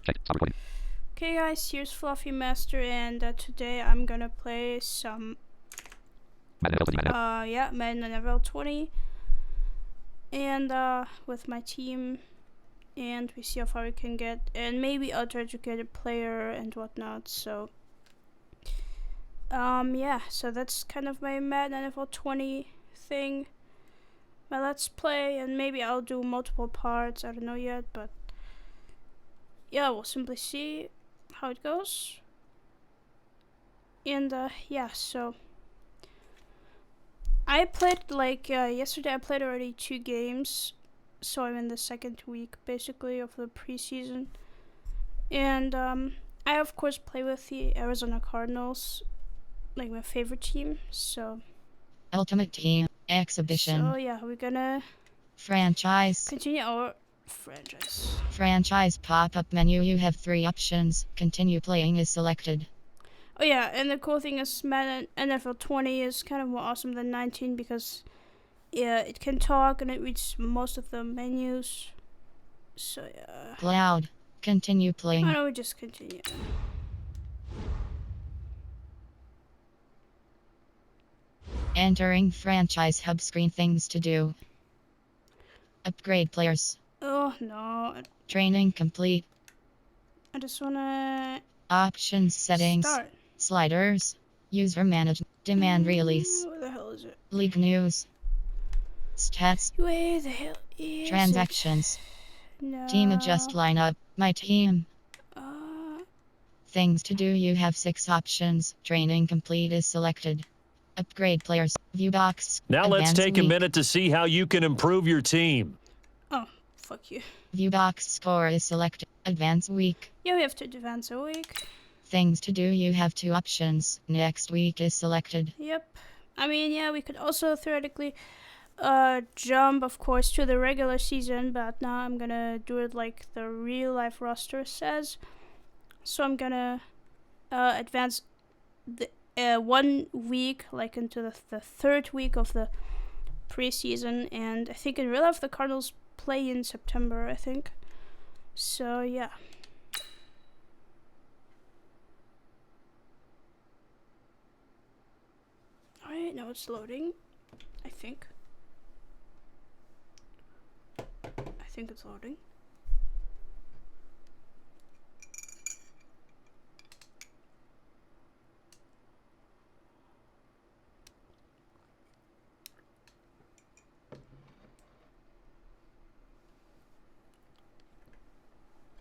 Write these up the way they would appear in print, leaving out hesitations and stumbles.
Okay guys, here's Fluffy Master, and today I'm gonna play some Madden NFL20, and with my team, and we see how far we can get, and maybe I'll try to get a player and whatnot. So yeah, so that's kind of my Madden NFL20 thing, my let's play, and maybe I'll do multiple parts, I don't know yet, but yeah, we'll simply see how it goes. And yeah, so I played yesterday. I played already 2 games, so I'm in the second week basically of the preseason. And I of course play with the Arizona Cardinals, like my favorite team. So Ultimate Team Exhibition. So yeah, we're gonna Franchise. continue our franchise. Franchise pop-up menu. You have 3 options. Continue playing is selected. Oh yeah, and the cool thing is Madden NFL20 is kind of more awesome than 19 because yeah, it can talk and it reads most of the menus. So yeah. Cloud. Continue playing. Why don't we just continue? Entering franchise hub screen. Things to do. Upgrade players. Oh no, Training complete. I just wanna Options settings. start. Sliders. User management. Demand release. Where the hell is it? League news. Stats. Where the hell is Transactions. it? No. Team adjust lineup. My team. Things to do. You have 6 options. Training complete is selected. Upgrade players. View box. Now let's Advanced take a week. minute to see how you can improve your team. Oh, fuck you. View box score is selected. Advance week. Yeah, we have to advance a week. Things to do. You have 2 options. Next week is selected. Yep. I mean, yeah, we could also theoretically jump, of course, to the regular season, but now I'm gonna do it like the real life roster says. So I'm gonna advance the 1 week, like into the 3rd week of the preseason, and I think in real life the Cardinals play in September, I think. So yeah. Alright, now it's loading. I think it's loading.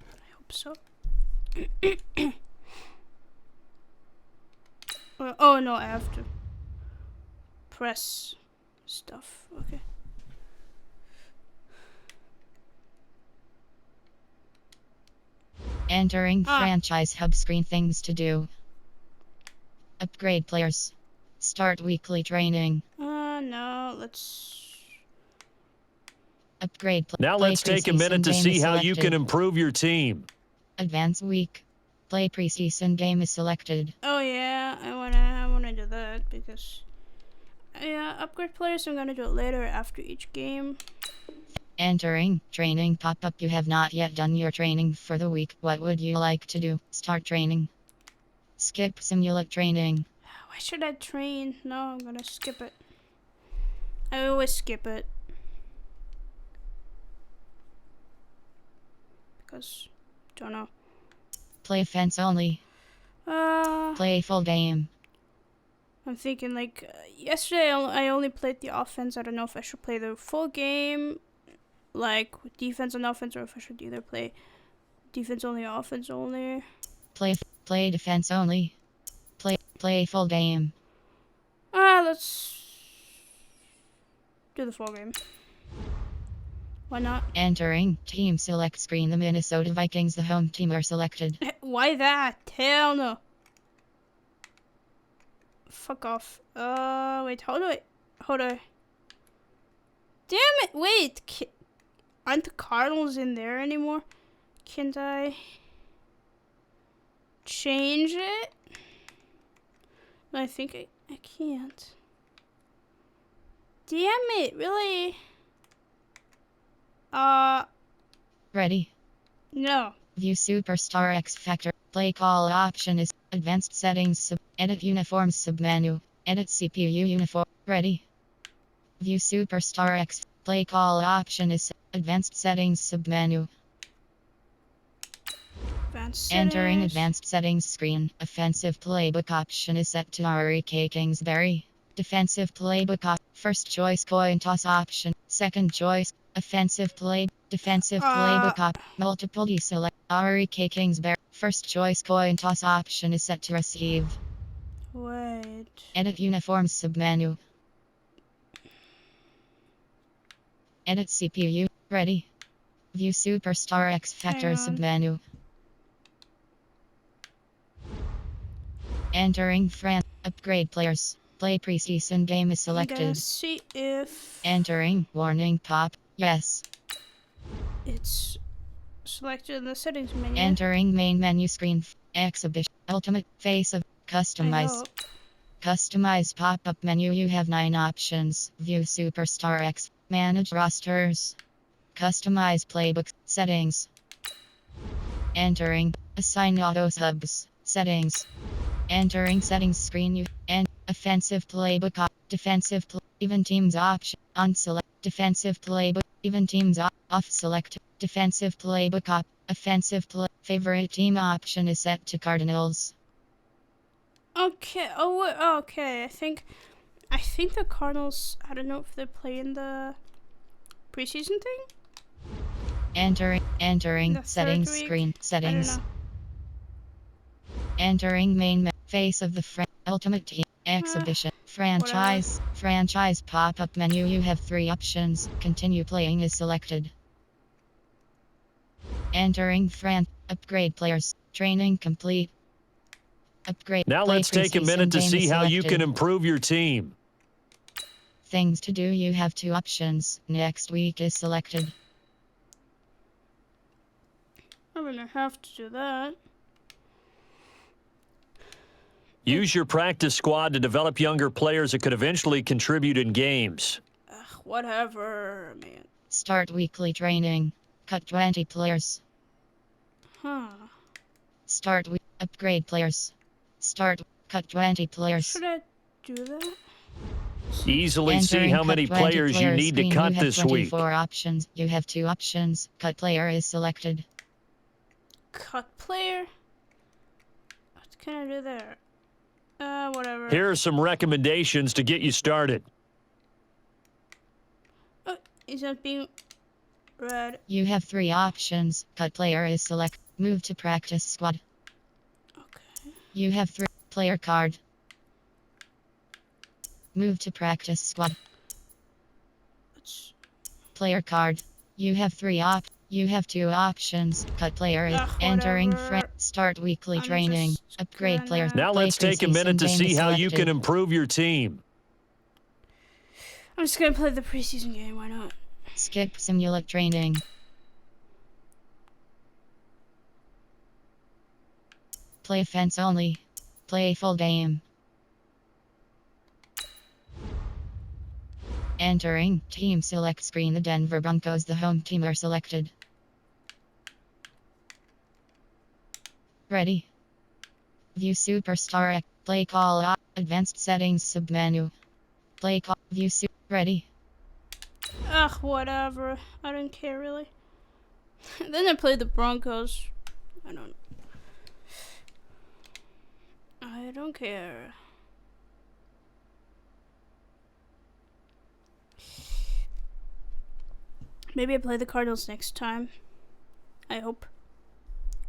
I hope so. Oh no, I have to press stuff. Okay. Entering franchise hub screen. Things to do. Upgrade players. Start weekly training. No, let's Upgrade Now let's take a minute to see how you can improve your team. Advance week. Play preseason game is selected. Oh yeah, I wanna do that because yeah, upgrade players. I'm gonna do it later after each game. Entering training pop-up. You have not yet done your training for the week. What would you like to do? Start training. Skip simulate training. Why should I train? No, I'm gonna skip it. I always skip it because don't know. Play offense only. Play full game. I'm thinking like yesterday I only played the offense. I don't know if I should play the full game, like with defense and offense, or if I should either play defense only or offense only. Play defense only. Play full game. Let's do the full game. Why not? Entering team select screen. The Minnesota Vikings, the home team, are selected. Why that? Hell no. Fuck off. Wait, how do I? Damn it! Wait, aren't the Cardinals in there anymore? Can't I change it? No, I think I can't. Damn it! Really? Ready? No. View Superstar X Factor. Play call option is advanced settings. Edit uniforms submenu. Edit CPU uniform. Ready. View Superstar X. Play call option is advanced settings submenu. Entering advanced settings screen. Offensive playbook option is set to REK Kingsbury. Defensive playbook first choice coin toss option. Second choice offensive play. Defensive playbook multiple deselect. REK Kingsbury. First choice coin toss option is set to receive. Wait. Edit uniforms submenu. Edit CPU. Ready. View Superstar X Factor submenu. Entering France. Upgrade players. Play preseason game is selected. I'm gonna see if... Entering. Warning pop. Yes. It's selected in the settings menu. Entering main menu screen. Exhibition. Ultimate. Face of. Customize. Customize pop-up menu. You have 9 options. View Superstar X. Manage rosters. Customize playbook. Settings. Entering. Assign auto subs. Settings. Entering settings screen. You and offensive playbook. Defensive even teams option. On select. Defensive playbook. Even teams off select. Defensive playbook. Offensive favorite team option is set to Cardinals. Okay. Oh, okay. I think the Cardinals. I don't know if they're playing the preseason thing. Entering settings screen. Settings. Entering main face of the ultimate team exhibition franchise whatever. Franchise pop-up menu. You have 3 options. Continue playing is selected. Entering upgrade players. Training complete. Upgrade. Now let's take a minute to see how you can improve your team. Things to do. You have 2 options. Next week is selected. I'm gonna have to do that. Use your practice squad to develop younger players that could eventually contribute in games. Whatever, man. Start weekly training. Cut 20 players. Start upgrade players. Cut 20 players. Should I do that? Easily see how many players you need to cut this week. 24 options. You have 2 options. Cut player is selected. Cut player? What can I do there? Whatever. Here are some recommendations to get you started. Is that being read? You have 3 options. Cut player is select. Move to practice squad. Okay. You have 3 player card. Move to practice squad. Player card. You have 3 You have 2 options. Cut player is entering start weekly training. Upgrade players. Now let's take a minute to see how you can improve your team. I'm just gonna play the preseason game. Why not? Skip simulate training. Play offense only. Play full game. Entering team select screen. The Denver Broncos, the home team, are selected. Ready. View Superstar X. Play call advanced settings submenu. Play call view ready. Whatever. I don't care really. Then I played the Broncos. I don't care. Maybe I play the Cardinals next time. I hope.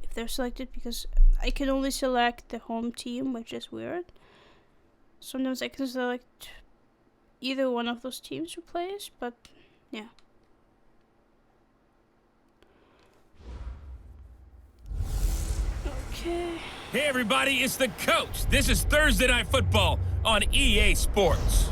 If they're selected, because I can only select the home team, which is weird. Sometimes I can select either one of those teams who plays, but yeah. Okay. Hey everybody, it's the coach. This is Thursday Night Football on EA Sports.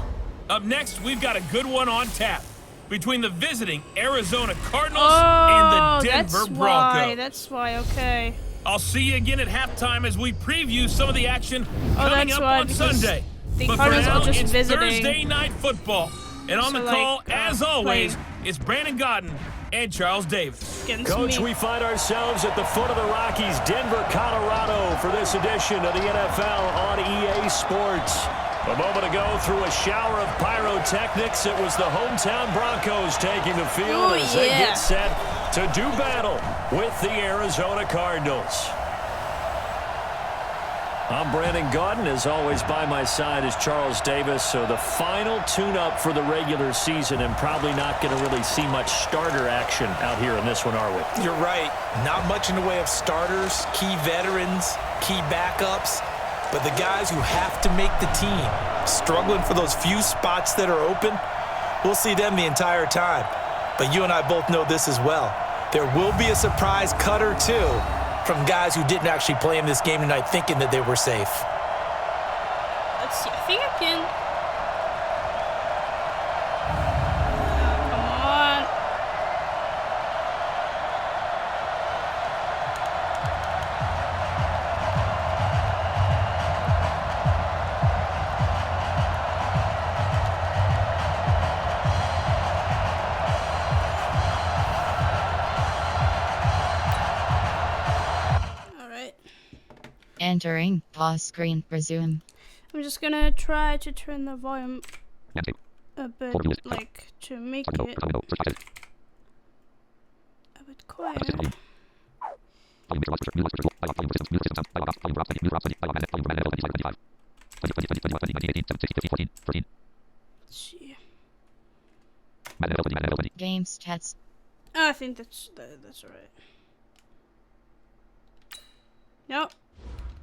Up next, we've got a good one on tap between the visiting Arizona Cardinals and the Denver Broncos. That's why, okay. I'll see you again at halftime as we preview some of the action coming up on Sunday. The but Cardinals for now, are just it's visiting. Thursday Night Football. And on the call, as always, it's Brandon Godden and Charles Davis. Coach, we find ourselves at the foot of the Rockies, Denver, Colorado, for this edition of the NFL on EA Sports. A moment ago, through a shower of pyrotechnics, it was the hometown Broncos taking the field as they get set to do battle with the Arizona Cardinals. I'm Brandon Gaudin. As always, by my side is Charles Davis. So the final tune-up for the regular season, and probably not going to really see much starter action out here in this one, are we? You're right. Not much in the way of starters, key veterans, key backups, but the guys who have to make the team, struggling for those few spots that are open, we'll see them the entire time. But you and I both know this as well. There will be a surprise cut or two from guys who didn't actually play in this game tonight thinking that they were safe. Let's see. I think I can. Come on. Entering pause screen. Resume. I'm just gonna try to turn the volume a bit, like, to make it a bit quieter. Let's see. Game stats. Oh, I think that's alright. Nope.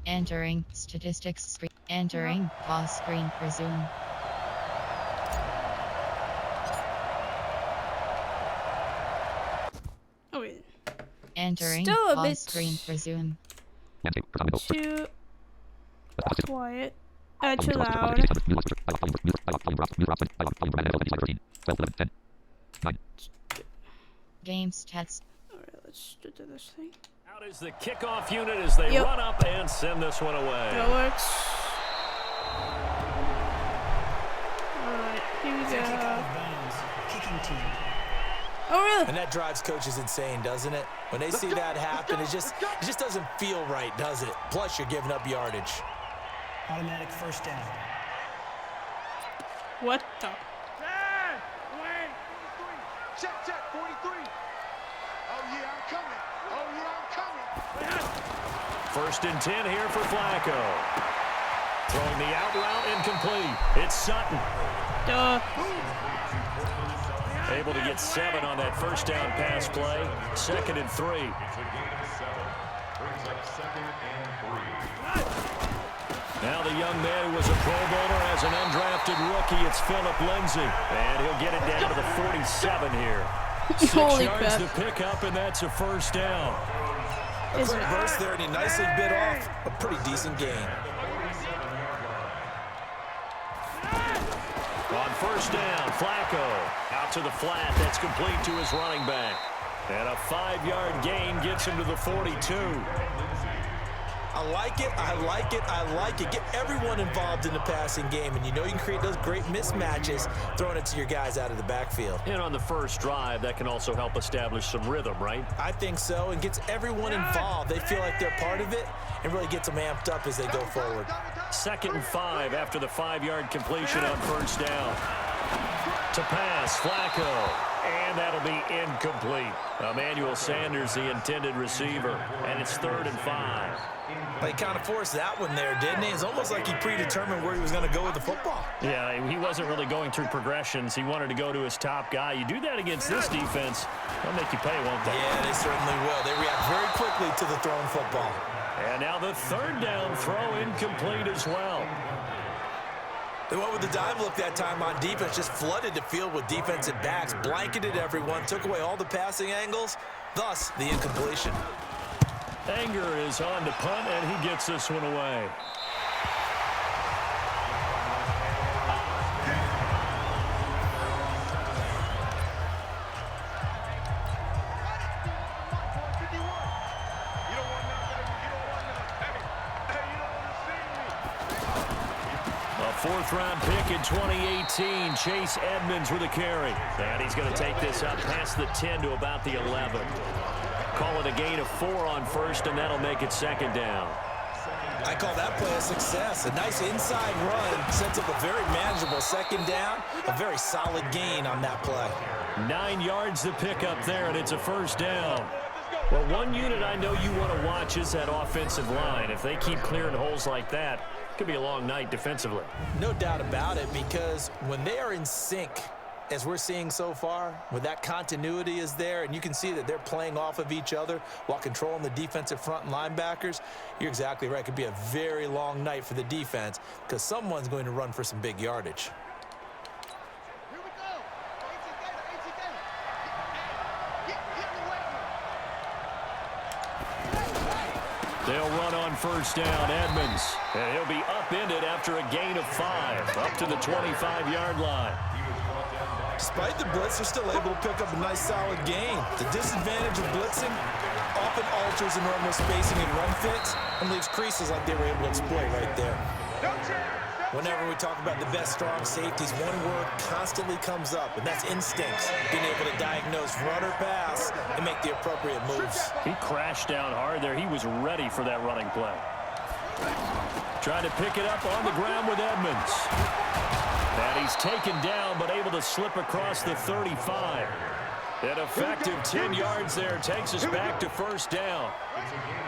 Entering statistics screen. Entering pause screen. Resume. Oh wait. Entering Still a pause bit screen. Resume. Too quiet. Too loud. Game stats. Alright, let's do this thing. Out is the kickoff unit as they run up and send this one away. That works. Alright, here we go. Oh, really? And that drives coaches insane, doesn't it? When they see that happen, it just doesn't feel right, does it? Plus, you're giving up yardage. Automatic first down. What the? Check, 43. Oh, yeah, I'm coming. First and 10 here for Flacco. Throwing the out route incomplete. It's Sutton. Able to get 7 on that first down pass play. 2nd and 3. Now the young man who was a Pro Bowler as an undrafted rookie, it's Phillip Lindsay. And he'll get it down to the 47 here. 6 Holy yards crap. to pick up, and that's a first down. A quick burst there, and he nicely bit off a pretty decent gain. On first down, Flacco out to the flat. That's complete to his running back. And a 5-yard gain gets him to the 42. I like it. Get everyone involved in the passing game, and you know you can create those great mismatches throwing it to your guys out of the backfield. And on the first drive, that can also help establish some rhythm, right? I think so, and gets everyone involved. They feel like they're part of it and really gets them amped up as they go forward. 2nd and 5 after the 5-yard completion on first down. To pass, Flacco. And that'll be incomplete. Emmanuel Sanders, the intended receiver. And it's 3rd and 5. They kind of forced that one there, didn't he? It's almost like he predetermined where he was going to go with the football. Yeah, he wasn't really going through progressions. He wanted to go to his top guy. You do that against this defense, they'll make you pay, won't they? Yeah, they certainly will. They react very quickly to the thrown football. And now the 3rd down throw incomplete as well. They went with the dive look that time on defense, just flooded the field with defensive backs, blanketed everyone, took away all the passing angles, thus the incompletion. Anger is on to punt, and he gets this one away. Fourth-round pick in 2018, Chase Edmonds with a carry. And he's going to take this up past the 10 to about the 11. Call it a gain of 4 on first, and that'll make it second down. I call that play a success. A nice inside run sets up a very manageable second down. A very solid gain on that play. 9 yards to pick up there, and it's a first down. Well, one unit I know you want to watch is that offensive line. If they keep clearing holes like that, it could be a long night defensively. No doubt about it, because when they are in sync, as we're seeing so far, when that continuity is there, and you can see that they're playing off of each other while controlling the defensive front and linebackers, you're exactly right. It could be a very long night for the defense because someone's going to run for some big yardage. They'll run on first down, Edmonds. And he'll be upended after a gain of 5, up to the 25-yard line. Despite the blitz, they're still able to pick up a nice solid gain. The disadvantage of blitzing often alters the normal spacing and run fits and leaves creases like they were able to exploit right there. Whenever we talk about the best strong safeties, one word constantly comes up, and that's instincts. Being able to diagnose run or pass and make the appropriate moves. He crashed down hard there. He was ready for that running play. Trying to pick it up on the ground with Edmonds. And he's taken down, but able to slip across the 35. An effective 10 yards there takes us back to first down.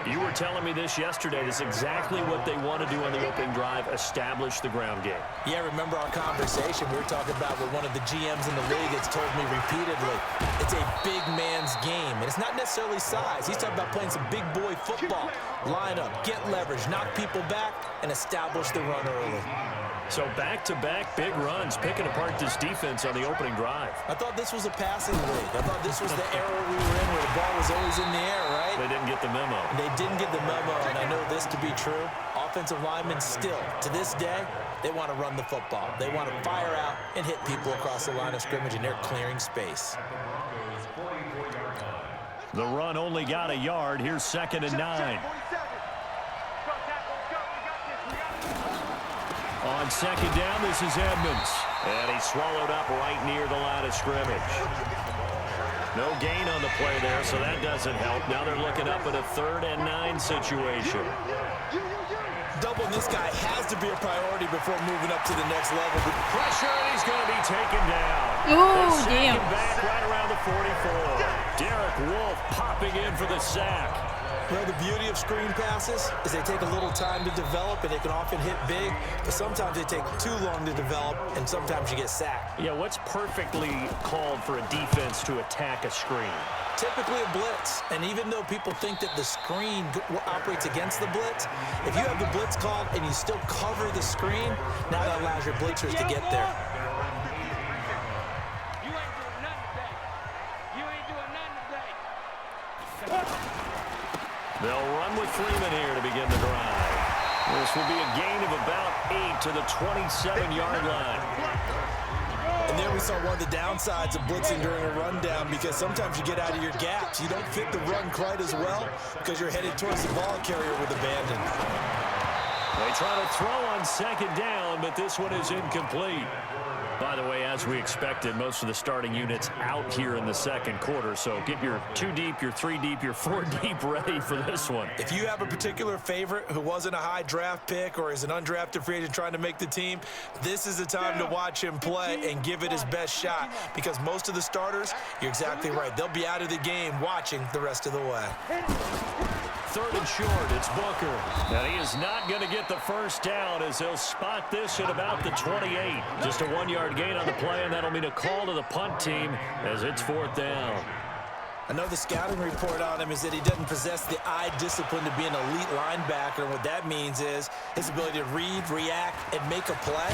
You were telling me this yesterday. This is exactly what they want to do on the opening drive, establish the ground game. Yeah, remember our conversation. We were talking about what one of the GMs in the league has told me repeatedly. It's a big man's game, and it's not necessarily size. He's talking about playing some big boy football. Line up, get leverage, knock people back, and establish the run early. So back-to-back big runs, picking apart this defense on the opening drive. I thought this was a passing league. I thought this was the era we were in where the ball was always in the air, right? They didn't get the memo. They didn't get the memo, and I know this to be true. Offensive linemen still, to this day, they want to run the football. They want to fire out and hit people across the line of scrimmage, and they're clearing space. The run only got a yard. Here's 2nd and 9. On second down, this is Edmonds. And he's swallowed up right near the line of scrimmage. No gain on the play there, so that doesn't help. Now they're looking up at a 3rd and 9 situation. Doubling this guy has to be a priority before moving up to the next level. Pressure, and he's going to be taken down. Oh, damn. Back right around the 44. Derek Wolfe popping in for the sack. Well, the beauty of screen passes is they take a little time to develop, and they can often hit big, but sometimes they take too long to develop, and sometimes you get sacked. Yeah, what's perfectly called for a defense to attack a screen? Typically a blitz, and even though people think that the screen operates against the blitz, if you have the blitz called and you still cover the screen, now that allows your blitzers to get there. They'll run with Freeman here to begin the drive. This will be a gain of about 8 to the 27-yard line. And there we saw one of the downsides of blitzing during a rundown, because sometimes you get out of your gaps. You don't fit the run quite as well because you're headed towards the ball carrier with abandon. They try to throw on second down, but this one is incomplete. By the way, as we expected, most of the starting units out here in the second quarter. So get your 2 deep, your 3 deep, your 4 deep ready for this one. If you have a particular favorite who wasn't a high draft pick or is an undrafted free agent trying to make the team, this is the time to watch him play and give it his best shot, because most of the starters, you're exactly right, they'll be out of the game watching the rest of the way. 3rd and short, it's Booker. And he is not going to get the first down as he'll spot this at about the 28. Just a 1-yard gain on the play, and that'll mean a call to the punt team as it's 4th down. I know the scouting report on him is that he doesn't possess the eye discipline to be an elite linebacker. What that means is his ability to read, react, and make a play.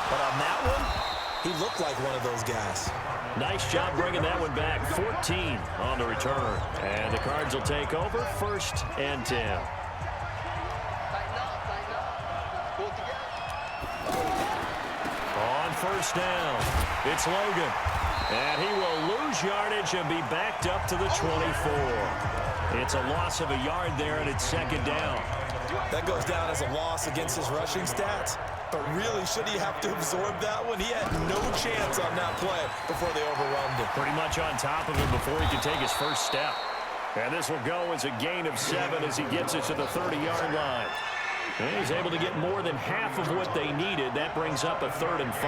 But on that one, he looked like one of those guys. Nice job bringing that one back. 14 on the return. And the Cards will take over, 1st and 10. On first down, it's Logan. And he will lose yardage and be backed up to the 24. It's a loss of a yard there, and it's 2nd down. That goes down as a loss against his rushing stats. But really, should he have to absorb that one? He had no chance on that play before they overwhelmed him. Pretty much on top of him before he could take his first step. And this will go as a gain of 7 as he gets it to the 30-yard line. And he's able to get more than half of what they needed. That brings up a 3rd and 5.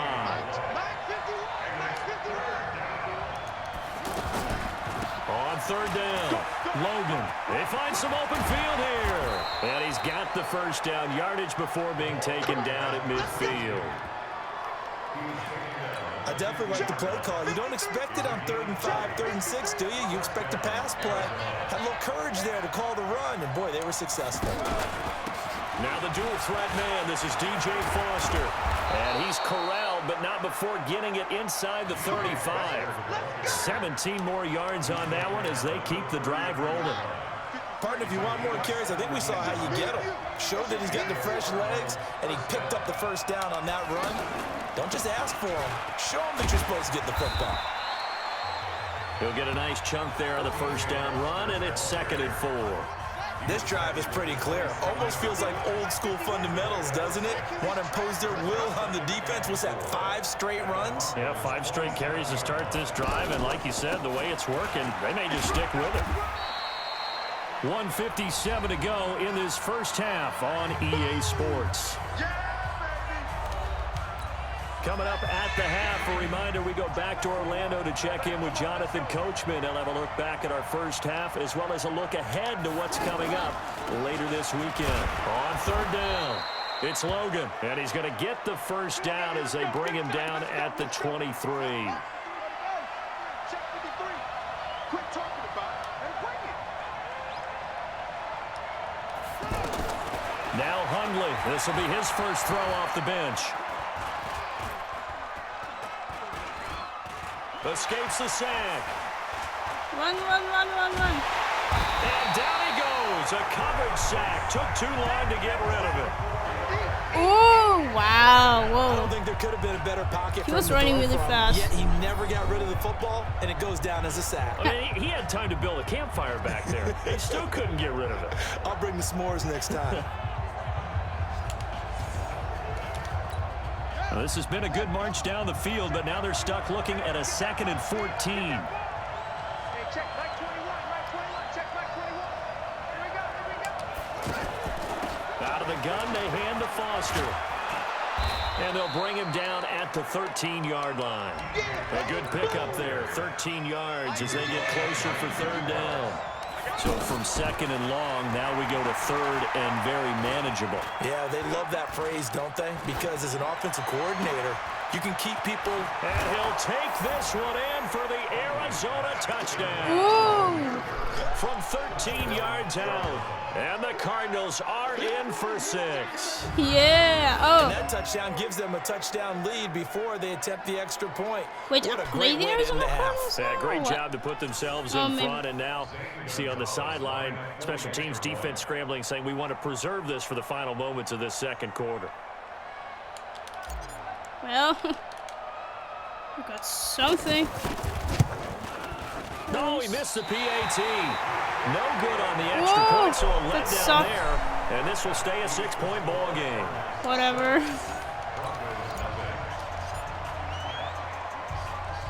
On 3rd down, Logan. They find some open field here. And he's got the first down yardage before being taken down at midfield. I definitely like the play call. You don't expect it on 3rd and 5, 3rd and 6, do you? You expect a pass play. Had a little courage there to call the run, and boy, they were successful. Now the dual threat man. This is DJ Foster. And he's corralled, but not before getting it inside the 35. 17 more yards on that one as they keep the drive rolling. Partner, if you want more carries, I think we saw how you get them. Showed that he's got the fresh legs, and he picked up the first down on that run. Don't just ask for him. Show him that you're supposed to get the football. He'll get a nice chunk there on the first down run, and it's 2nd and 4. This drive is pretty clear. Almost feels like old school fundamentals, doesn't it? Want to impose their will on the defense. Was that 5 straight runs? Yeah, 5 straight carries to start this drive, and like you said, the way it's working, they may just stick with it. 1:57 to go in this first half on EA Sports. Coming up at the half, a reminder, we go back to Orlando to check in with Jonathan Coachman. He'll have a look back at our first half as well as a look ahead to what's coming up later this weekend. On 3rd down, it's Logan, and he's going to get the first down as they bring him down at the 23. Now Hundley. This will be his first throw off the bench. Escapes the sack. Run, run, run, run, run. And down he goes. A coverage sack. Took too long to get rid of it. Oh, wow. Whoa. I don't think there could have been a better pocket. He was running really fast. Yet he never got rid of the football, and it goes down as a sack. I mean, he had time to build a campfire back there. They still couldn't get rid of it. I'll bring the s'mores next time. Well, this has been a good march down the field, but now they're stuck looking at a 2nd and 14. Hey, check back 21, right 21, check back 21. Here we go, here we go. Out of the gun, they hand to Foster. And they'll bring him down at the 13-yard line. A good pickup there, 13 yards as they get closer for 3rd down. So from 2nd and long, now we go to 3rd and very manageable. Yeah, they love that phrase, don't they? Because as an offensive coordinator, you can keep people. And he'll take this one in for the Arizona touchdown. Ooh. From 13 yards out. And the Cardinals are in for 6. Yeah. Oh. And that touchdown gives them a touchdown lead before they attempt the extra point. Wait, what a are great they the way to end Arizona the half. Cardinals? Yeah, great Oh, job to put themselves in front. And now, you see on the sideline, special teams defense scrambling, saying we want to preserve this for the final moments of this 2nd quarter. Well, we got something. No, he missed the PAT. No good on the extra Whoa, point, so a that letdown sucked. there. And this will stay a 6-point ball game. Whatever.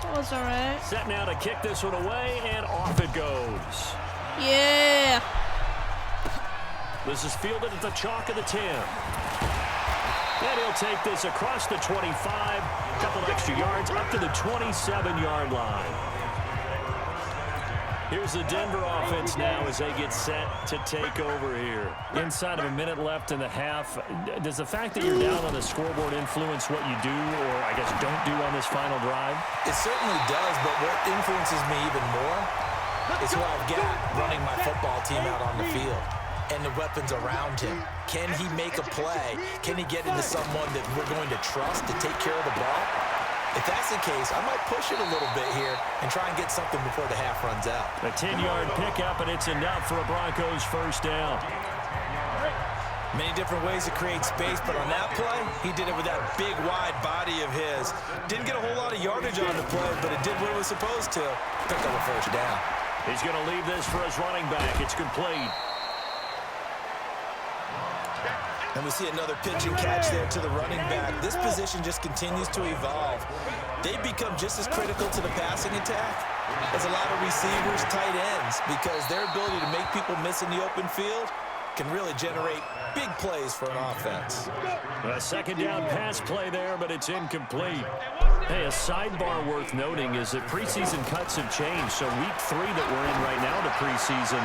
That was alright. Set now to kick this one away, and off it goes. Yeah. This is fielded at the chalk of the 10. And he'll take this across the 25, a couple extra yards, up to the 27-yard line. Here's the Denver offense now as they get set to take over here. Inside of a minute left in the half, does the fact that you're down on the scoreboard influence what you do, or I guess don't do on this final drive? It certainly does, but what influences me even more is who I've got running my football team out on the field and the weapons around him. Can he make a play? Can he get into someone that we're going to trust to take care of the ball? If that's the case, I might push it a little bit here and try and get something before the half runs out. A 10-yard pickup, and it's enough for a Broncos first down. Many different ways to create space, but on that play, he did it with that big, wide body of his. Didn't get a whole lot of yardage on the play, but it did what it was supposed to. Pick up a first down. He's going to leave this for his running back. It's complete. And we see another pitch and catch there to the running back. This position just continues to evolve. They've become just as critical to the passing attack as a lot of receivers, tight ends, because their ability to make people miss in the open field can really generate big plays for an offense. A second down pass play there, but it's incomplete. Hey, a sidebar worth noting is that preseason cuts have changed. So week 3 that we're in right now to preseason,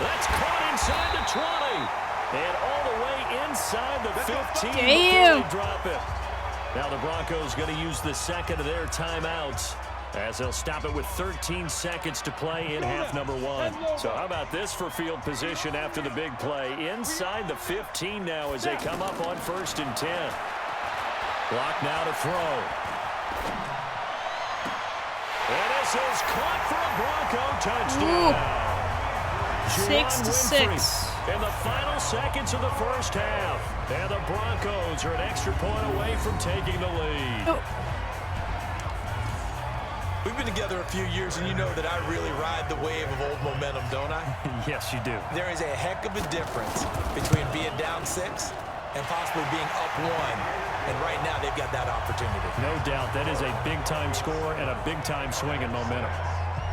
that's caught inside the 20. And all the way inside the 15 before they drop it. Now the Broncos going to use the second of their timeouts as they'll stop it with 13 seconds to play in half number 1. So how about this for field position after the big play? Inside the 15 now as they come up on 1st and 10. Block now to throw. And this is caught for a Bronco touchdown. 6-6. In the final seconds of the first half. And the Broncos are an extra point away from taking the lead. Oh. We've been together a few years, and you know that I really ride the wave of old momentum, don't I? Yes, you do. There is a heck of a difference between being down 6 and possibly being up 1. And right now, they've got that opportunity. No doubt. That is a big-time score and a big-time swing in momentum.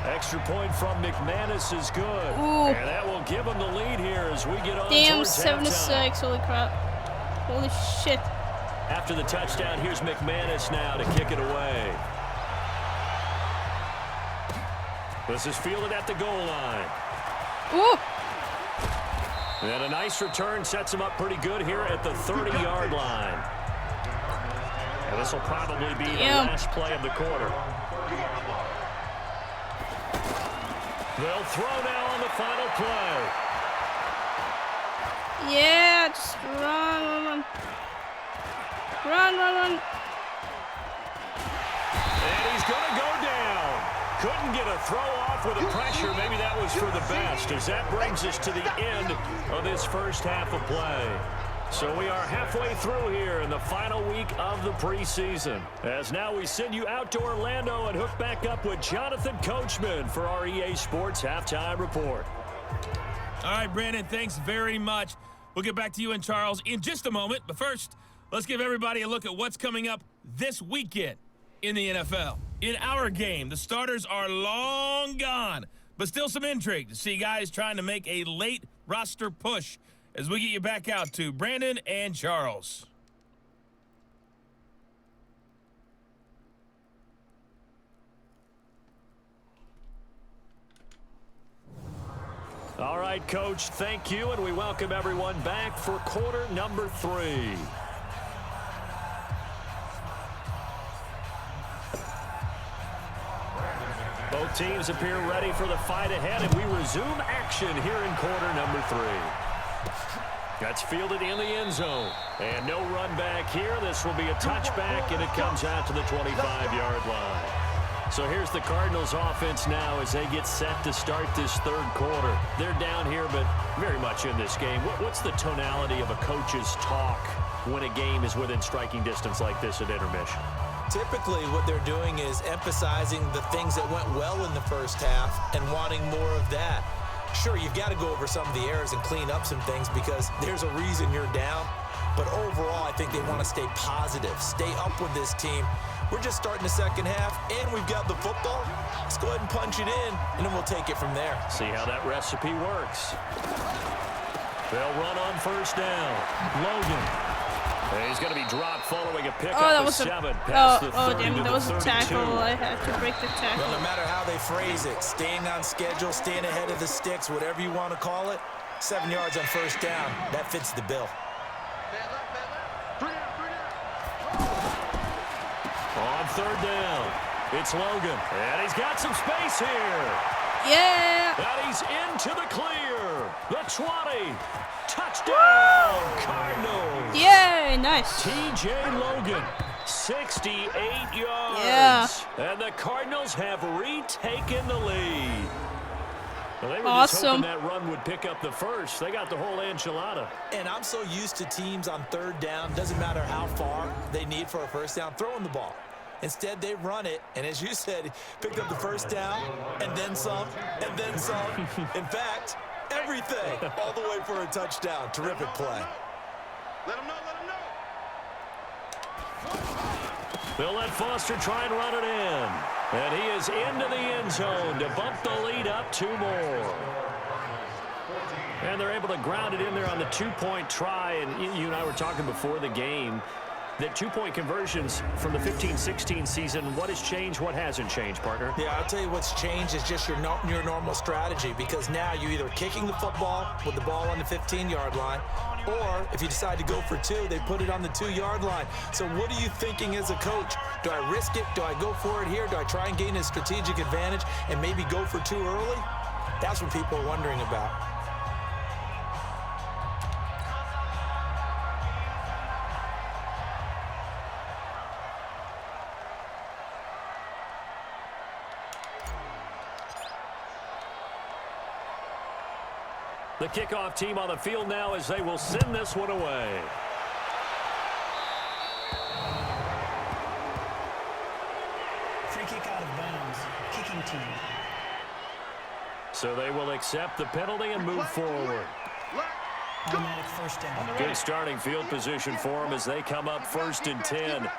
Extra point from McManus is good. Ooh. And that will give them the lead here as we get on Damn, towards 7-6. Holy crap. Holy shit. After the touchdown, here's McManus now to kick it away. This is fielded at the goal line. Ooh. And a nice return sets him up pretty good here at the 30-yard line. And this will probably be the last play of the quarter. They'll throw now on the final play. Yeah, just run. Run. And he's going to go down. Couldn't get a throw off with the pressure. Maybe that was for the best, as that brings us to the end of this first half of play. So we are halfway through here in the final week of the preseason. As now we send you out to Orlando and hook back up with Jonathan Coachman for our EA Sports Halftime Report. All right, Brandon, thanks very much. We'll get back to you and Charles in just a moment. But first, let's give everybody a look at what's coming up this weekend in the NFL. In our game, the starters are long gone, but still some intrigue to see guys trying to make a late roster push as we get you back out to Brandon and Charles. All right, Coach, thank you, and we welcome everyone back for quarter number 3. Both teams appear ready for the fight ahead, and we resume action here in quarter number 3. That's fielded in the end zone. And no run back here. This will be a touchback, and it comes out to the 25-yard line. So here's the Cardinals offense now as they get set to start this third quarter. They're down here, but very much in this game. What's the tonality of a coach's talk when a game is within striking distance like this at intermission? Typically, what they're doing is emphasizing the things that went well in the first half and wanting more of that. Sure, you've got to go over some of the errors and clean up some things because there's a reason you're down. But overall, I think they want to stay positive, stay up with this team. We're just starting the second half, and we've got the football. Let's go ahead and punch it in, and then we'll take it from there. See how that recipe works. They'll run on first down. Logan. And he's going to be dropped following a pickup of 7 past the 30 damn, that was a 32. tackle. I had to break the tackle. Well, no matter how they phrase it, staying on schedule, staying ahead of the sticks, whatever you want to call it, 7 yards on first down, that fits the bill. On third down, it's Logan. And he's got some space here. Yeah. And he's into the clear. The 20. Touchdown, Cardinals. Yay, nice. T.J. Logan, 68 yards. Yeah. And the Cardinals have retaken the lead. Well, they were just Awesome. hoping that run would pick up the first. They got the whole enchilada. And I'm so used to teams on third down, doesn't matter how far they need for a first down, throwing the ball. Instead, they run it, and as you said, picked up the first down, and then some, and then some. In fact, everything, all the way for a touchdown. Terrific play. Let him know, let him know. They'll let Foster try and run it in. And he is into the end zone to bump the lead up 2 more. And they're able to ground it in there on the 2-point try. And you and I were talking before the game that 2-point conversions from the 15-16 season, what has changed, what hasn't changed, partner? Yeah, I'll tell you what's changed is just your normal strategy, because now you're either kicking the football with the ball on the 15-yard line, or if you decide to go for 2, they put it on the 2-yard line. So what are you thinking as a coach? Do I risk it? Do I go for it here? Do I try and gain a strategic advantage and maybe go for 2 early? That's what people are wondering about. The kickoff team on the field now as they will send this one away. Free kick out of bounds. Kicking team. So they will accept the penalty and move forward. Automatic first down. Good starting field position for them as they come up 1st and 10.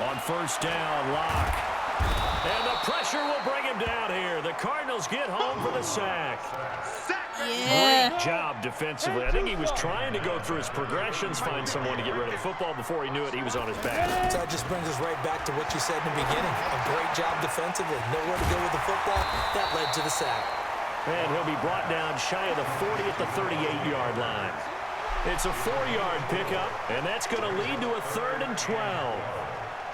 On 1st down, Locke. And the pressure will bring him down here. The Cardinals get home for the sack. Yeah. Great job defensively. I think he was trying to go through his progressions, find someone to get rid of the football. Before he knew it, he was on his back. So that just brings us right back to what you said in the beginning. A great job defensively. Nowhere to go with the football. That led to the sack. And he'll be brought down shy of the 40 at the 38-yard line. It's a 4-yard pickup, and that's going to lead to a 3rd and 12.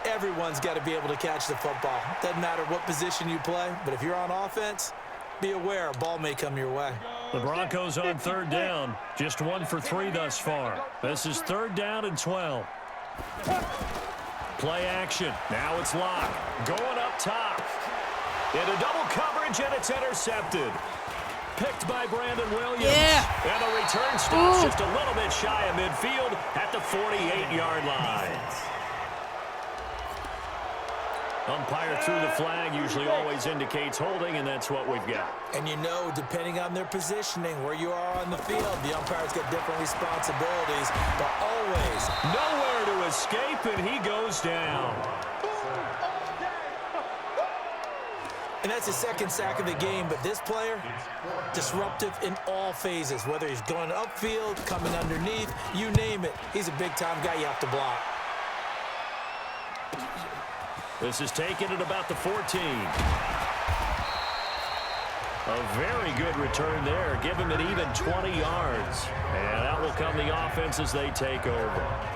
Everyone's got to be able to catch the football. Doesn't matter what position you play, but if you're on offense, be aware a ball may come your way. The Broncos on 3rd down. Just 1 for 3 thus far. This is 3rd down and 12. Play action. Now it's Locke. Going up top. Into double coverage, and it's intercepted. Picked by Brandon Williams. Yeah. And the return stops just a little bit shy of midfield at the 48-yard line. Umpire threw the flag, usually always indicates holding, and that's what we've got. And you know, depending on their positioning, where you are on the field, the umpire's got different responsibilities, but always nowhere to escape, and he goes down. And that's the 2nd sack of the game, but this player, disruptive in all phases, whether he's going upfield, coming underneath, you name it. He's a big-time guy you have to block. This is taken at about the 14. A very good return there. Give him an even 20 yards. And out will come the offense as they take over.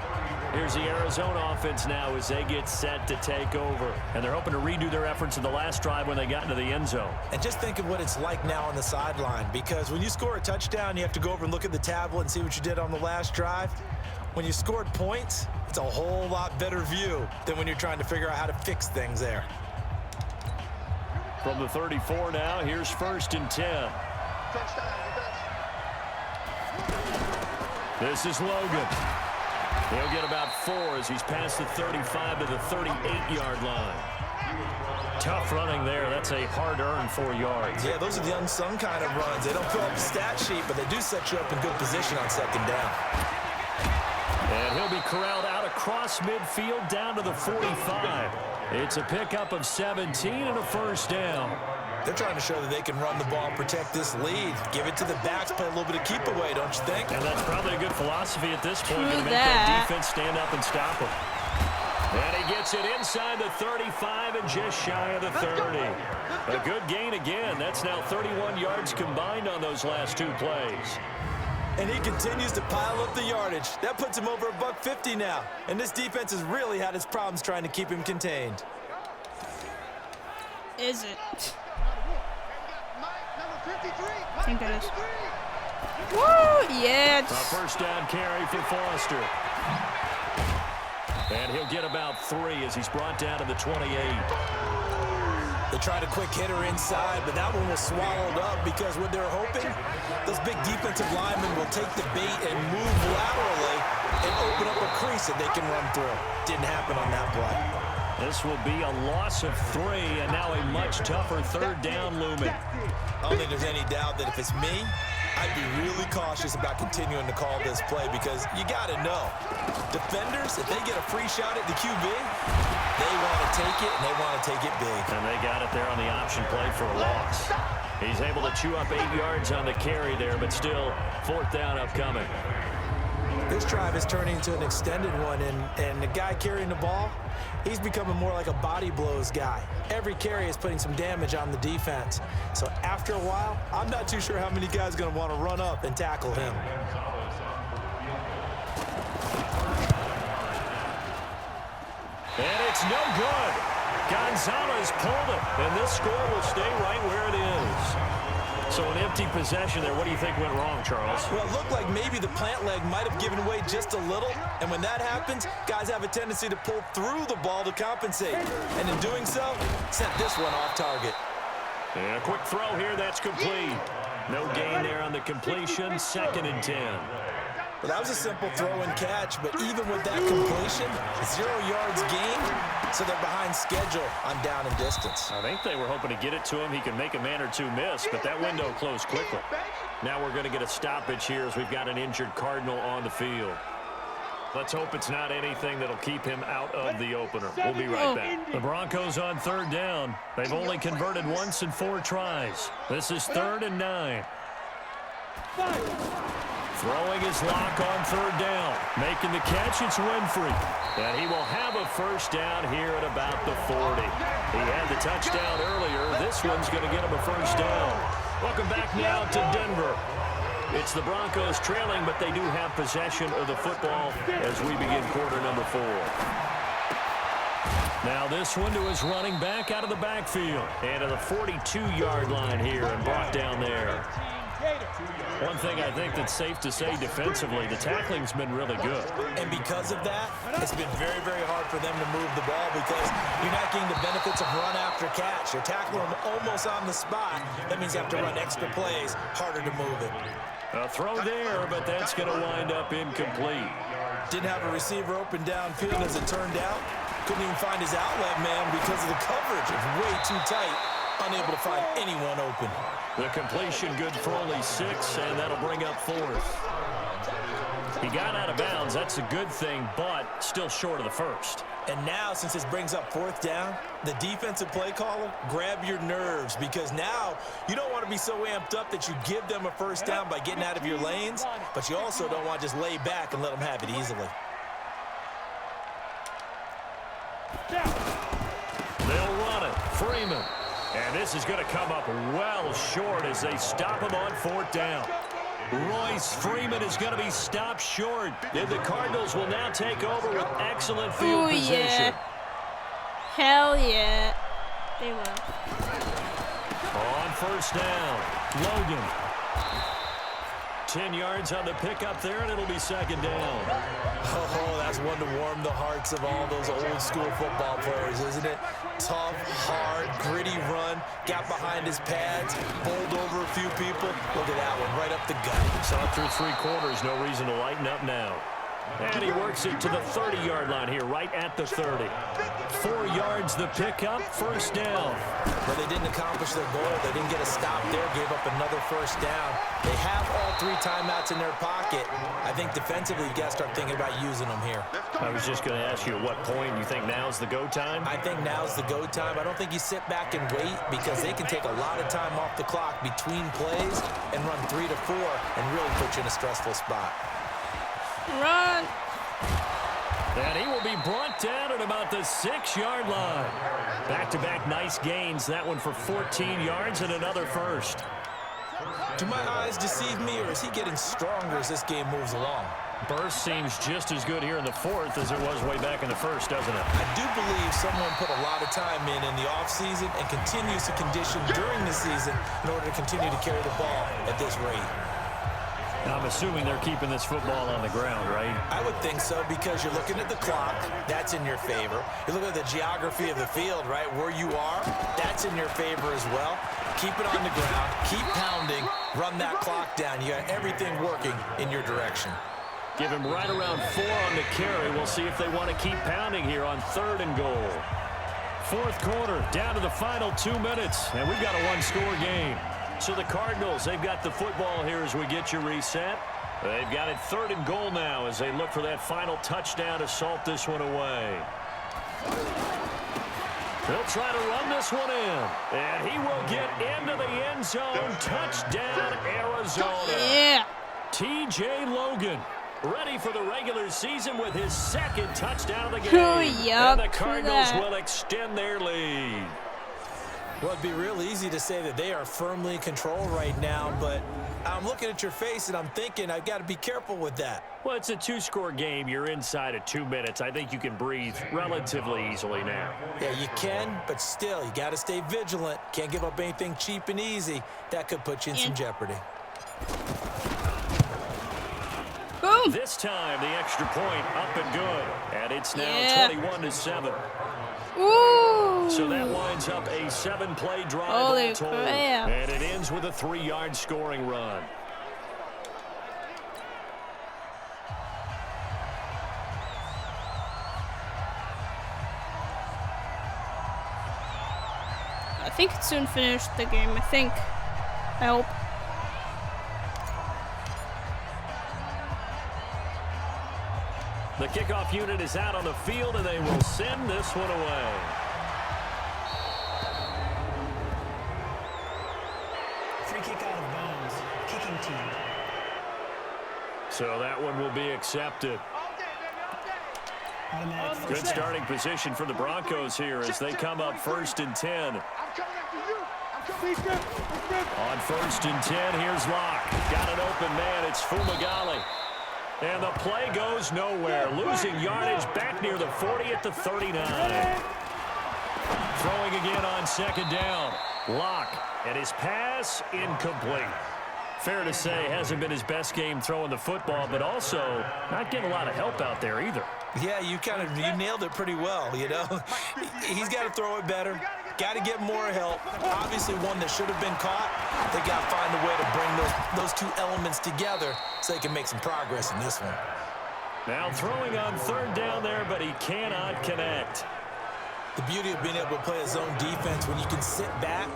Here's the Arizona offense now as they get set to take over. And they're hoping to redo their efforts in the last drive when they got into the end zone. And just think of what it's like now on the sideline, because when you score a touchdown, you have to go over and look at the tablet and see what you did on the last drive. When you scored points, it's a whole lot better view than when you're trying to figure out how to fix things there. From the 34 now, here's 1st and 10. This is Logan. He'll get about 4 as he's past the 35 to the 38-yard line. Tough running there. That's a hard-earned 4 yards. Yeah, those are the unsung kind of runs. They don't fill up the stat sheet, but they do set you up in good position on 2nd down. And he'll be corralled out across midfield down to the 45. It's a pickup of 17 and a 1st down. They're trying to show that they can run the ball and protect this lead. Give it to the backs, play a little bit of keep away, don't you think? And that's probably a good philosophy at this point. True To make that defense stand up and stop him. And he gets it inside the 35 and just shy of the 30. A good gain again. That's now 31 yards combined on those last 2 plays. And he continues to pile up the yardage. That puts him over $150 now. And this defense has really had its problems trying to keep him contained. Is it? Thank goodness. Woo! Yeah. A 1st down carry for Foster. And he'll get about 3 as he's brought down to the 28. They tried a quick hitter inside, but that one was swallowed up because what they're hoping, those big defensive linemen will take the bait and move laterally and open up a crease that they can run through. Didn't happen on that play. This will be a loss of 3, and now a much tougher 3rd down looming. I don't think there's any doubt that if it's me, I'd be really cautious about continuing to call this play because you got to know, defenders, if they get a free shot at the QB, they want to take it, and they want to take it big. And they got it there on the option play for a loss. He's able to chew up 8 yards on the carry there, but still 4th down upcoming. This drive is turning into an extended one, and the guy carrying the ball, he's becoming more like a body blows guy. Every carry is putting some damage on the defense. So after a while, I'm not too sure how many guys are going to want to run up and tackle him. And it's no good. Gonzalez pulled it, and this score will stay right where it is. So an empty possession there. What do you think went wrong, Charles? Well, it looked like maybe the plant leg might have given way just a little. And when that happens, guys have a tendency to pull through the ball to compensate. And in doing so, sent this one off target. And a quick throw here. That's complete. No gain there on the completion. 2nd and 10. Well, that was a simple throw and catch, but even with that completion, 0 yards gained, so they're behind schedule on down and distance. I think they were hoping to get it to him. He could make a man or two miss, but that window closed quickly. Now we're going to get a stoppage here as we've got an injured Cardinal on the field. Let's hope it's not anything that'll keep him out of the opener. We'll be right back. The Broncos on 3rd down. They've only converted once in 4 tries. This is 3rd and 9. Throwing his lock on 3rd down. Making the catch, it's Winfrey. And he will have a 1st down here at about the 40. He had the touchdown earlier. This one's going to get him a 1st down. Welcome back now to Denver. It's the Broncos trailing, but they do have possession of the football as we begin quarter number 4. Now this one to his running back out of the backfield. And to the 42-yard line here and brought down there. One thing I think that's safe to say defensively, the tackling's been really good. And because of that, it's been very, very hard for them to move the ball because you're not getting the benefits of run after catch. You're tackling them almost on the spot. That means you have to run extra plays, harder to move it. A throw there, but that's going to wind up incomplete. Didn't have a receiver open downfield as it turned out. Couldn't even find his outlet man because of the coverage. It's way too tight. Unable to find anyone open. The completion good for only 6, and that'll bring up 4th. He got out of bounds. That's a good thing, but still short of the 1st. And now, since this brings up 4th down, the defensive play caller, grab your nerves because now you don't want to be so amped up that you give them a 1st down by getting out of your lanes, but you also don't want to just lay back and let them have it easily. They'll run it. Freeman. And this is going to come up well short as they stop him on 4th down. Royce Freeman is going to be stopped short. And the Cardinals will now take over with excellent field position. Yeah. Hell yeah. They will. On 1st down, Logan. 10 yards on the pickup there, and it'll be 2nd down. Oh, that's one to warm the hearts of all those old school football players, isn't it? Tough, hard, gritty run, got behind his pads, bowled over a few people. Look at that one, right up the gut. Saw through 3 quarters, no reason to lighten up now. And he works it to the 30-yard line here, right at the 30. 4 yards the pickup, 1st down. But they didn't accomplish their goal. They didn't get a stop there, gave up another 1st down. They have all 3 timeouts in their pocket. I think defensively, you got to start thinking about using them here. I was just going to ask you at what point you think now's the go time? I think now's the go time. I don't think you sit back and wait because they can take a lot of time off the clock between plays and run 3 to 4 and really put you in a stressful spot. Run. And he will be brought down at about the 6-yard line. Back-to-back nice gains. That one for 14 yards and another 1st. Do my eyes deceive me, or is he getting stronger as this game moves along? Burst seems just as good here in the 4th as it was way back in the 1st, doesn't it? I do believe someone put a lot of time in the offseason and continues to condition during the season in order to continue to carry the ball at this rate. I'm assuming they're keeping this football on the ground, right? I would think so because you're looking at the clock. That's in your favor. You look at the geography of the field, right? Where you are, that's in your favor as well. Keep it on the ground. Keep pounding. Run that clock down. You got everything working in your direction. Give him right around 4 on the carry. We'll see if they want to keep pounding here on 3rd and goal. 4th quarter, down to the final 2 minutes, and we've got a 1-score game. So the Cardinals, they've got the football here as we get you reset. They've got it 3rd and goal now as they look for that final touchdown to salt this one away. They'll try to run this one in. And he will get into the end zone. Touchdown, Arizona. Yeah. T.J. Logan, ready for the regular season with his 2nd touchdown of the game. Oh, yup, and the Cardinals that. will extend their lead. Well, it'd be real easy to say that they are firmly in control right now, but I'm looking at your face and I'm thinking I've got to be careful with that. Well, it's a 2-score game. You're inside of 2 minutes. I think you can breathe relatively easily now. Yeah, you can, but still, you got to stay vigilant. Can't give up anything cheap and easy. That could put you in some jeopardy. Boom. This time, the extra point up and good. And it's now 21-7. Ooh. So that winds up a 7-play drive Holy all told. crap. And it ends with a 3-yard scoring run. I think it soon finished the game. I think. I hope. The kickoff unit is out on the field, and they will send this one away. Free kick out of bounds. Kicking team. So that one will be accepted. Automatic Good first starting position for the Broncos here as they come up 1st and 10. On 1st and 10, here's Locke. Got an open man. It's Fumagalli. And the play goes nowhere. Losing yardage back near the 40 at the 39. Throwing again on 2nd down. Locke. And his pass incomplete. Fair to say, hasn't been his best game throwing the football, but also not getting a lot of help out there either. Yeah, you nailed it pretty well, you know. He's got to throw it better. Got to get more help. Obviously one that should have been caught. They got to find a way to bring those 2 elements together so they can make some progress in this one. Now throwing on 3rd down there, but he cannot connect. The beauty of being able to play a zone defense when you can sit back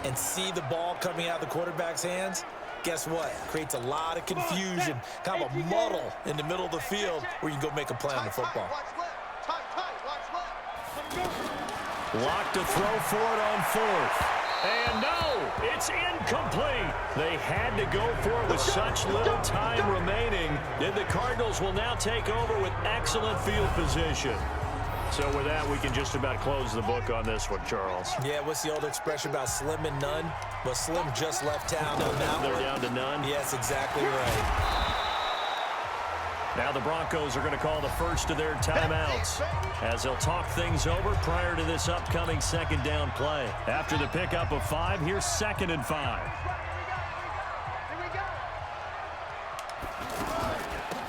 and see the ball coming out of the quarterback's hands, guess what? Creates a lot of confusion, kind of a muddle in the middle of the field where you can go make a play on the football. Locked to throw for it on 4th. And no, it's incomplete. They had to go for it with such little time remaining. And the Cardinals will now take over with excellent field position. So with that, we can just about close the book on this one, Charles. Yeah, what's the old expression about slim and none? Well, Slim just left town on that They're one. down to none. Yes, exactly right. Now the Broncos are going to call the first of their timeouts as they'll talk things over prior to this upcoming 2nd down play. After the pickup of 5, here's 2nd and 5.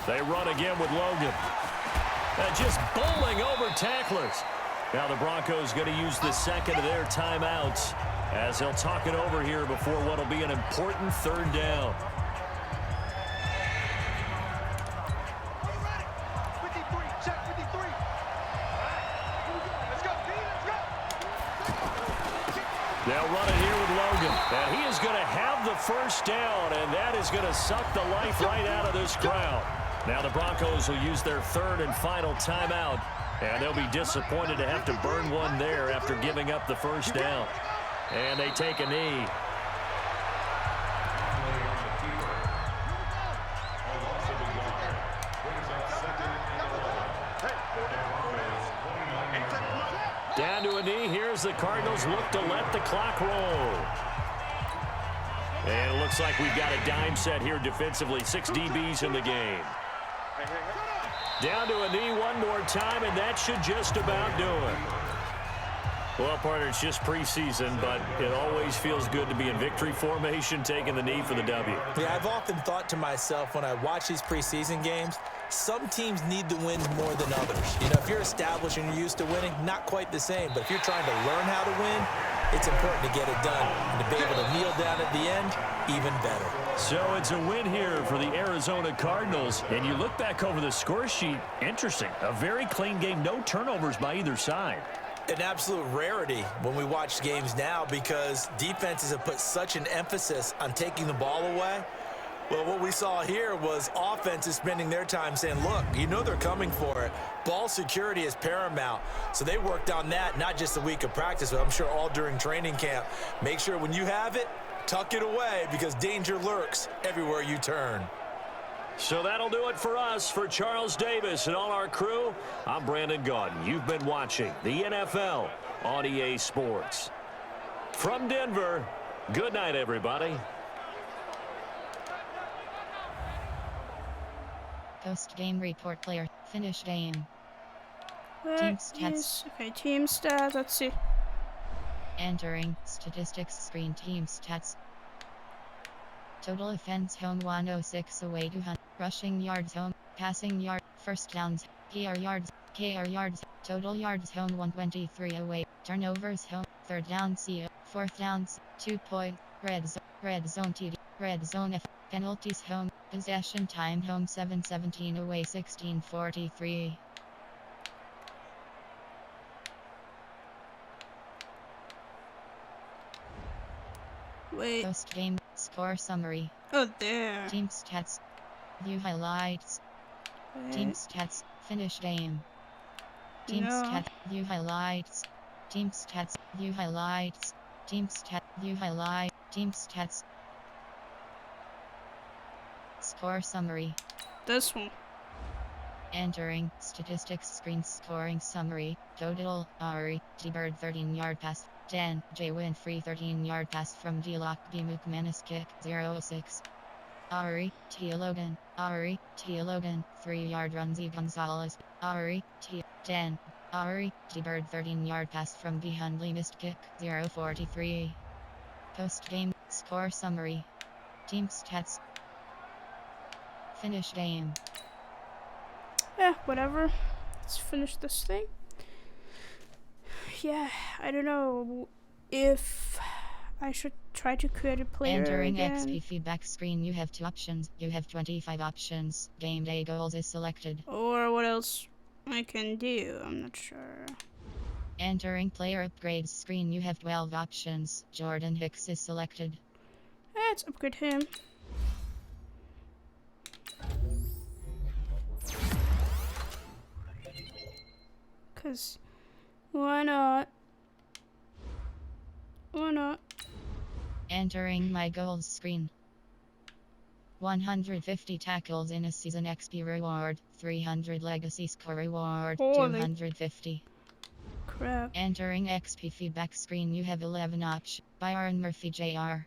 They run again with Logan. Just bowling over tacklers. Now the Broncos going to use the 2nd of their timeouts as they'll talk it over here before what will be an important 3rd down. They'll run it here with Logan. And he is going to have the 1st down, and that is going to suck the life right out of this crowd. Now the Broncos will use their 3rd and final timeout, and they'll be disappointed to have to burn one there after giving up the 1st down. And they take a knee. Down to a knee. Here's the Cardinals look to let the clock roll. And it looks like we've got a dime set here defensively. 6 DBs in the game. Down to a knee one more time, and that should just about do it. Well, partner, it's just preseason, but it always feels good to be in victory formation, taking the knee for the W. Yeah, I've often thought to myself when I watch these preseason games, some teams need the wins more than others. You know, if you're established and you're used to winning, not quite the same. But if you're trying to learn how to win, it's important to get it done. And to be able to kneel down at the end, even better. So it's a win here for the Arizona Cardinals. And you look back over the score sheet, interesting. A very clean game, no turnovers by either side. An absolute rarity when we watch games now because defenses have put such an emphasis on taking the ball away. Well, what we saw here was offenses spending their time saying, look, you know they're coming for it. Ball security is paramount. So they worked on that, not just a week of practice, but I'm sure all during training camp. Make sure when you have it, tuck it away because danger lurks everywhere you turn. So that'll do it for us. For Charles Davis and all our crew, I'm Brandon Gaudin. You've been watching the NFL on EA Sports. From Denver, good night, everybody. Post-game report player. Finish game. Where Team stats. is... Okay, team stats. Let's see. Entering statistics screen. Team stats. Total offense home 106, away 200. Rushing yards home. Passing yard. First downs. KR yards. Total yards home 123, away. Turnovers home. Third down CO. Fourth downs. 2 point. Red zone TD. Red zone F. Penalties home. Possession time home 7:17, away 16:43. Wait. Post game score summary. Oh, there. Team stats. View highlights. Wait. Team stats. Finish game. Team No. stats. View highlights. Team stats. View highlights. Team stats. View highlight. Team stats. Score summary. This one. Entering statistics screen scoring summary. Total Ari T-Bird 13-yard pass 10. Jay Winfrey 13-yard pass from D-Lock B. McManus kick 0-6. Ari T. Logan 3-yard run Z Gonzalez. Ari T. 10. Ari T-Bird 13-yard pass from B. Hundley missed kick 0-43. Post game score summary. Team stats. Finish game. Yeah, whatever. Let's finish this thing. Yeah, I don't know if I should try to create a player Entering again. XP feedback screen, you have 2 options. You have 25 options. Game day goals is selected. Or what else I can do, I'm not sure. Entering player upgrades screen, you have 12 options. Jordan Hicks is selected. Let's upgrade him. Cause why not? Why not? Entering my goals screen. 150 tackles in a season XP reward. 300 legacy score reward. Holy 250. crap. Entering XP feedback screen, you have 11 options. Byron Murphy Jr.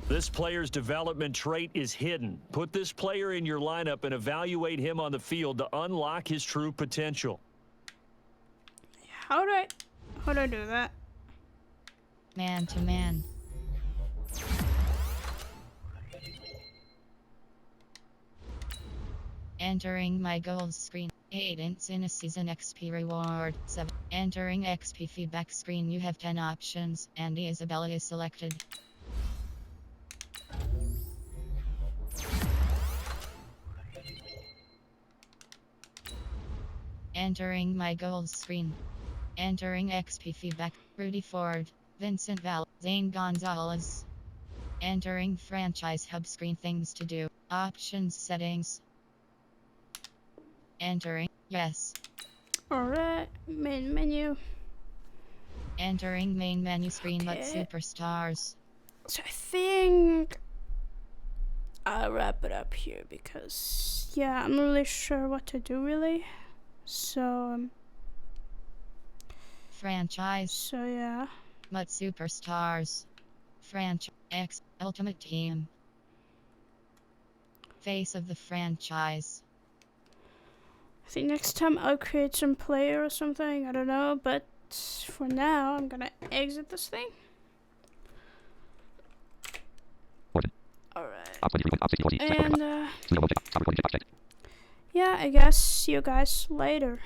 This player's development trait is hidden. Put this player in your lineup and evaluate him on the field to unlock his true potential. How do I do that? Man to man. Entering my goals screen. 8 ints in a season XP reward. 7. Entering XP feedback screen, you have 10 options. Andy Isabella is selected. Entering my goals screen. Entering XP feedback. Rudy Ford. Vincent Val. Zane Gonzalez. Entering franchise hub screen, things to do. Options settings. Entering. Yes. Alright, main menu. Entering main menu screen, but Okay. superstars. So I think I'll wrap it up here because, yeah, I'm not really sure what to do really. So Franchise. yeah. But superstars. Franchise. X. Ultimate team. Face of the franchise. I think next time I'll create some player or something. I don't know, but for now, I'm gonna exit this thing. Alright. And, yeah, I guess see you guys later.